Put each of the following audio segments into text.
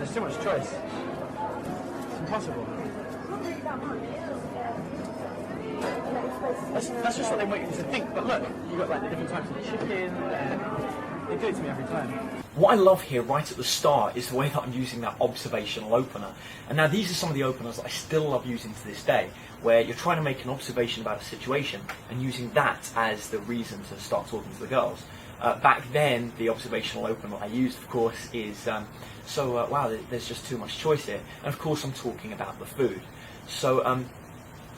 There's too much choice. It's impossible. That's just what they want you to think. But look, you've got like the different types of chicken, and they do it to me every time. What I love here right at the start is the way that I'm using that observational opener. And now these are some of the openers that I still love using to this day, where you're trying to make an observation about a situation and using that as the reason to start talking to the girls. Back then, the observational opener I used, of course, is, wow, there's just too much choice here. And of course, I'm talking about the food. So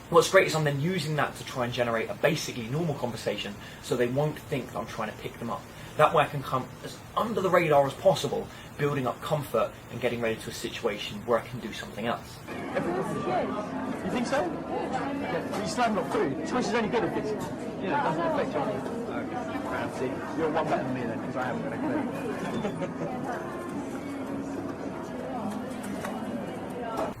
what's great is I'm then using that to try and generate a basically normal conversation so they won't think that I'm trying to pick them up. That way I can come as under the radar as possible, building up comfort and getting ready to a situation where I can do something else. You think so? Okay. But you still haven't got food. Choice is only good if it's, doesn't affect you. Okay. Fancy. You're one better than me then, because I haven't got a clue.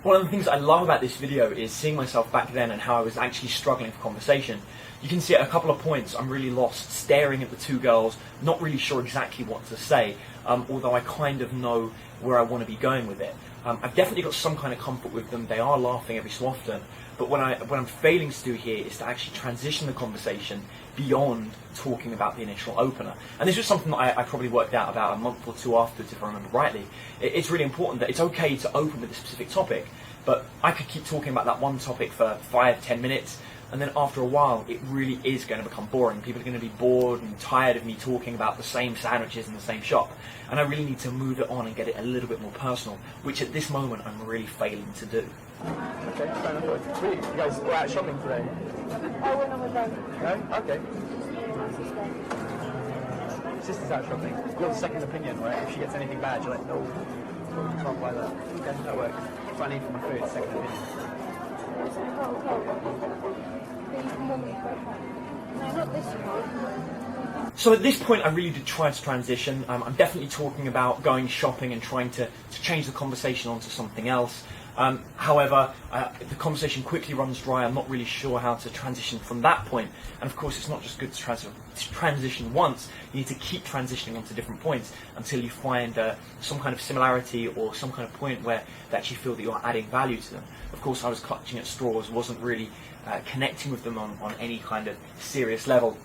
One of the things I love about this video is seeing myself back then and how I was actually struggling for conversation. You can see at a couple of points I'm really lost, staring at the two girls, not really sure exactly what to say, although I kind of know where I want to be going with it. I've definitely got some kind of comfort with them, they are laughing every so often, but what I'm failing to do here is to actually transition the conversation beyond talking about the initial opener. And this was something that I probably worked out about a month or two afterwards, if I remember rightly. It's really important that it's okay to open with a specific topic, but I could keep talking about that one topic for 5-10 minutes, and then after a while it really is going to become boring. People are going to be bored and tired of me talking about the same sandwiches in the same shop, and I really need to move it on and get it a little bit more personal, which at this moment I'm really failing to do. Okay, fair enough. Sweet. You guys were out shopping today? Oh, we're not with them. No? Okay. Sister's out shopping. You're the second opinion, right? If she gets anything bad, you're like, no, you can't buy that. Okay, that works. If I need for my food, second opinion. No, not this one. So at this point I really did try to transition. I'm definitely talking about going shopping and trying to change the conversation onto something else. However, the conversation quickly runs dry. I'm not really sure how to transition from that point. And of course, it's not just good to transition once. You need to keep transitioning onto different points until you find some kind of similarity or some kind of point where they actually feel that you're adding value to them. Of course, I was clutching at straws, wasn't really connecting with them on any kind of serious level.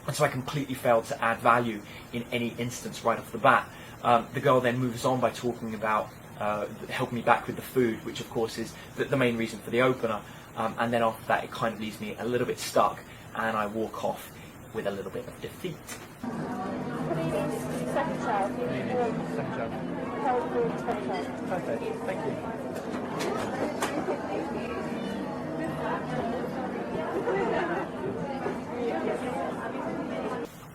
And so I completely failed to add value in any instance right off the bat. The girl then moves on by talking about help me back with the food, which of course is the main reason for the opener, and then after that it kind of leaves me a little bit stuck and I walk off with a little bit of defeat. Second child. Second child. Perfect, thank you.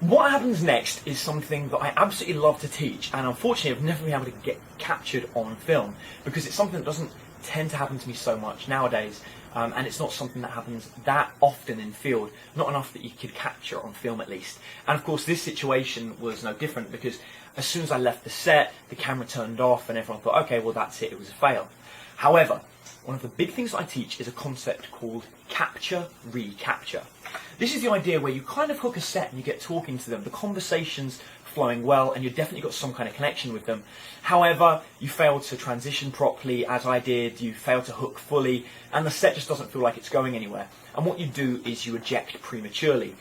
What happens next is something that I absolutely love to teach, and unfortunately I've never been able to get captured on film because it's something that doesn't tend to happen to me so much nowadays, and it's not something that happens that often in field, not enough that you could capture on film at least. And of course this situation was no different because as soon as I left the set, the camera turned off and everyone thought, okay, well that's it was a fail. However, one of the big things I teach is a concept called capture, recapture. This is the idea where you kind of hook a set and you get talking to them, the conversation's flowing well and you've definitely got some kind of connection with them. However, you fail to transition properly as I did, you fail to hook fully, and the set just doesn't feel like it's going anywhere. And what you do is you eject prematurely.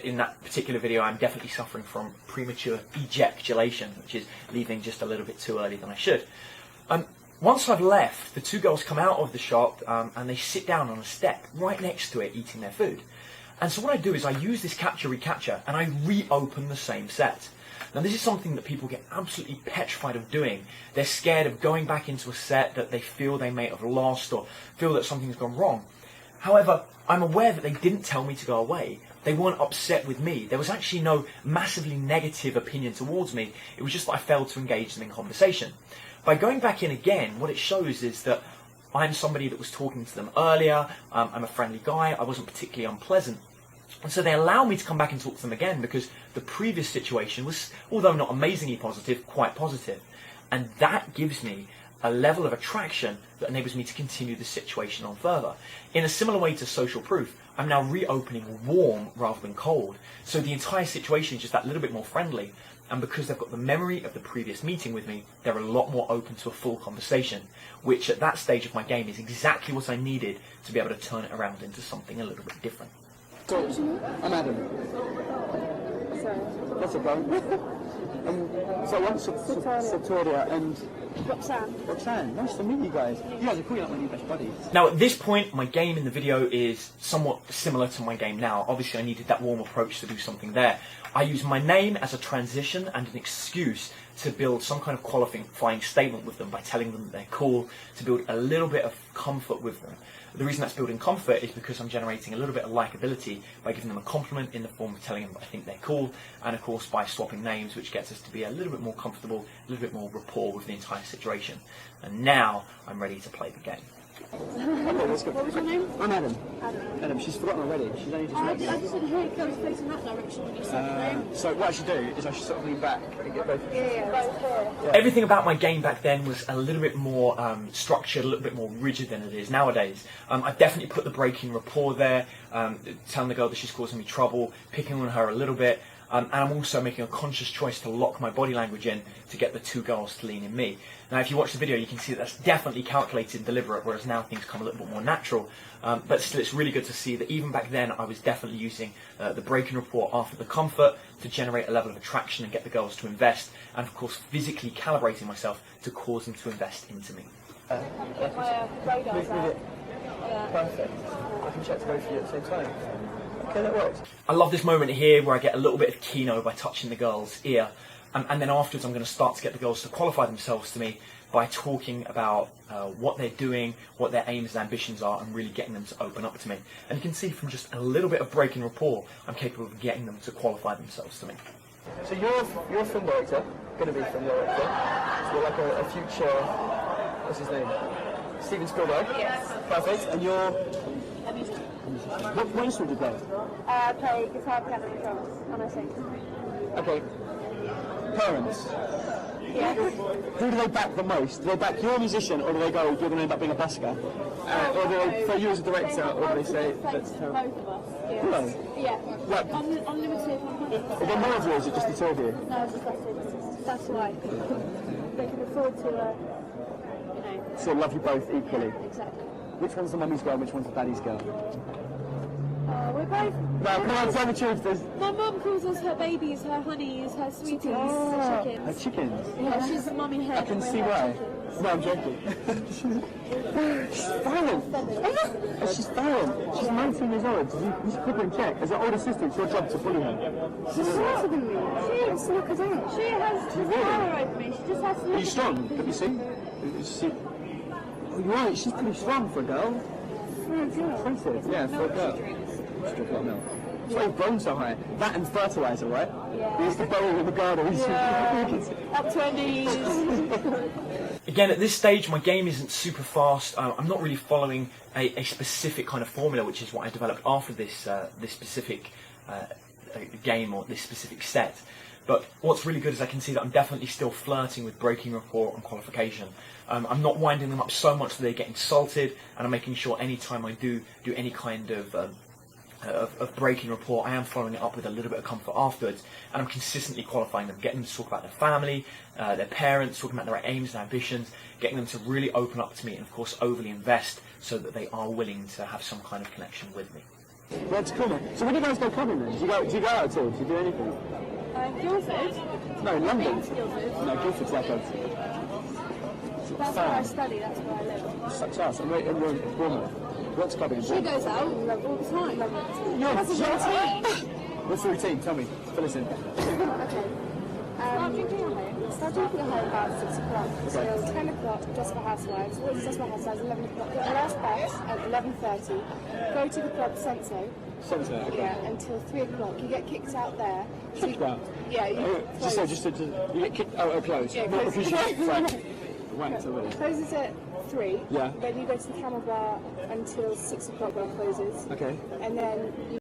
In that particular video I'm definitely suffering from premature ejaculation, which is leaving just a little bit too early than I should. Once I've left, the two girls come out of the shop and they sit down on a step right next to it eating their food. And so what I do is I use this capture-recapture and I reopen the same set. Now this is something that people get absolutely petrified of doing. They're scared of going back into a set that they feel they may have lost or feel that something's gone wrong. However, I'm aware that they didn't tell me to go away. They weren't upset with me. There was actually no massively negative opinion towards me. It was just that I failed to engage them in conversation. By going back in again, what it shows is that I'm somebody that was talking to them earlier, I'm a friendly guy, I wasn't particularly unpleasant. And so they allow me to come back and talk to them again because the previous situation was, although not amazingly positive, quite positive. And that gives me a level of attraction that enables me to continue the situation on further. In a similar way to social proof, I'm now reopening warm rather than cold. So the entire situation is just that little bit more friendly. And because they've got the memory of the previous meeting with me, they're a lot more open to a full conversation, which at that stage of my game is exactly what I needed to be able to turn it around into something a little bit different. So, I'm Adam. Sorry. That's a bone. So I'm Victoria and Roxanne. Nice to meet you guys. You guys are cool, like my new best buddies. Now at this point, my game in the video is somewhat similar to my game now. Obviously I needed that warm approach to do something there. I use my name as a transition and an excuse to build some kind of qualifying statement with them by telling them that they're cool, to build a little bit of comfort with them. The reason that's building comfort is because I'm generating a little bit of likability by giving them a compliment in the form of telling them I think they're cool, and of course by swapping names, which gets us to be a little bit more comfortable, a little bit more rapport with the entire situation. And now I'm ready to play the game. Okay, let's go. What was your name? I'm Adam. Adam. She's forgotten already. She's only just met me. I just didn't hear it goes facing that direction when you said the name. So what I should do is I should sort of lean back and get both of you. Both here. Yeah. Everything about my game back then was a little bit more structured, a little bit more rigid than it is nowadays. I definitely put the breaking rapport there, telling the girl that she's causing me trouble, picking on her a little bit, and I'm also making a conscious choice to lock my body language in to get the two girls to lean in me. Now if you watch the video you can see that that's definitely calculated and deliberate, whereas now things come a little bit more natural. But still it's really good to see that even back then I was definitely using the breaking rapport after the comfort to generate a level of attraction and get the girls to invest, and of course physically calibrating myself to cause them to invest into me. Get my radars out. Perfect. I can check to both of you at the same time. Okay, that works. I love this moment here where I get a little bit of keno by touching the girl's ear, and then afterwards I'm going to start to get the girls to qualify themselves to me by talking about what they're doing, what their aims and ambitions are, and really getting them to open up to me. And you can see from just a little bit of breaking rapport, I'm capable of getting them to qualify themselves to me. So you're a film director, going to be a film director. So you're like a future, what's his name? Steven Spielberg? Yes. Perfect. And you're... What instrument do you play? I play guitar, piano and drums, and I sing. Okay. Parents. Yeah. Who do they back the most? Do they back your musician, or do they go, you're going to end up being a busker? Or do they throw you as a director, or do they say, that's both terrible? of us. Yeah. Really? Yeah. Right. Unlimited. Is there more of you, or is it just the two of you? No, it's just that's why. They can afford to, you know. So love you both equally. Exactly. Which one's the mummy's girl, which one's the daddy's girl? We're both. No, come on, tell the truth. My mum calls us her babies, her honeys, her sweeties, her chickens. Her chickens. Yeah, she's the mummy hen. I can see why. No, I'm joking. She's violent. She's violent. She's 19 years old. You should put her in check. As an older sister, it's your job to bully her. She's smarter than me. She has to look us out. She has power over me. She just has to look. Are you strong? Have you seen? Oh, you're right. She's pretty strong for a girl. Impressive. Yeah, for a girl. She's got a lot of milk. That's why you've grown so high. That and fertiliser, right? Yeah. You used to bowl in the garden. Yeah. Up to her knees. Again, at this stage, my game isn't super fast. I'm not really following a specific kind of formula, which is what I developed after this this specific game or this specific set. But what's really good is I can see that I'm definitely still flirting with breaking rapport and qualification. I'm not winding them up so much that they get insulted, and I'm making sure any time I do any kind of breaking rapport, I am following it up with a little bit of comfort afterwards, and I'm consistently qualifying them, getting them to talk about their family, their parents, talking about their aims and ambitions, getting them to really open up to me and of course overly invest so that they are willing to have some kind of connection with me. That's cool, man. So when do you guys go clubbing then? Do you go out at all? Do you do anything? Guildford? No, in London. Guildford. No, Guildford's like a... That's where I study, that's where I live. Such us. And we're in Bournemouth. What's clubbing in She Bournemouth? goes out all the time. No, That's a shut good up. team. What's the routine? Tell me. Fill us in. Okay. Start drinking at home about 6 o'clock. Okay. So 10 o'clock, just for housewives. What is just for housewives? 11 o'clock. Get the last bus at 11:30. Go to the club Senso. Sunset, okay. Yeah, until 3 o'clock. You get kicked out there. So Kicked out? Yeah, you You get kicked out or closed? Yeah, Not closed. because you get wanked already. Closes at 3. Yeah. Then you go to the Camel Bar until 6 o'clock when it closes. Okay. And then you